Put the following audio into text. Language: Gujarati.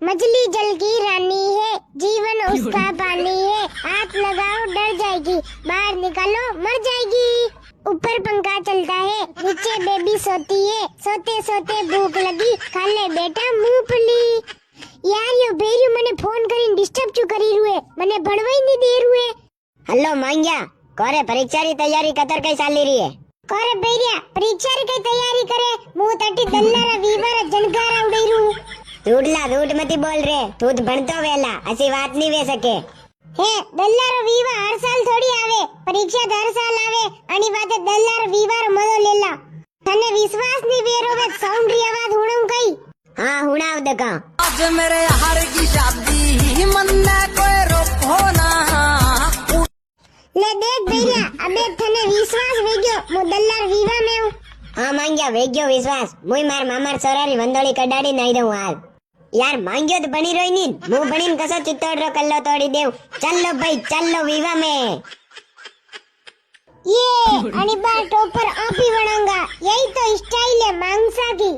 मछली जल की रानी है, जीवन उसका पानी है, हाथ लगाओ डर जाएगी, बाहर निकालो मर जाएगी। ऊपर पंखा चलता है, नीचे बेबी सोती है, सोते सोते भूख लगी, खा ले बेटा मूंगफली। यार यो बेरियो मने फोन કરીને ડિસ્ટર્બ ચું કરી રૂએ, મને ભણવાઈ ની દે રૂએ। હલો માંગ્યા, કોરે પરીક્ષાની તૈયારી કતર કઈ ચાલી રહી હે? કોરે બેરિયા પરીક્ષાની કઈ તૈયારી કરે, હું તટી દલ્લારા વીવારા જણકારા ઉડઈ રૂ। ધૂડલા ધૂડ મતી બોલ રે, તું જ ભણતો વેલા, અસી વાત ની વે સકે। હે દલ્લારો વીવા હર સાલ થોડી આવે, પરીક્ષા તો હર સાલ આવે, આની વાતે દલ્લારો વીવારો મજો લેલા। તને વિશ્વાસ ની વેરો વે સાઉન્ડરી અવાજ હુણું કઈ? હા હુણાવ દકા। आज मेरे यार की शादी मन में कोई रोको ना। ले देख बेरिया, अबे तने विश्वास वेग्यो, मु दल्लार वीवा में हूं। હા માંગ્યા વેગ્યો વિશ્વાસ, મુય માર મામાર સોરારી વંદોળી કડાડી નાઈ દઉં હાલ। यार मांग्यो तो बनी रोई नी, मुंह बनीन कसो चित्तोड़ रो कल्लो तोड़ी देव। चलो भाई चलो विवा में। ये अनिबार टोपर आप ही बनाऊंगा, यही तो स्टाइल है मांगसा की।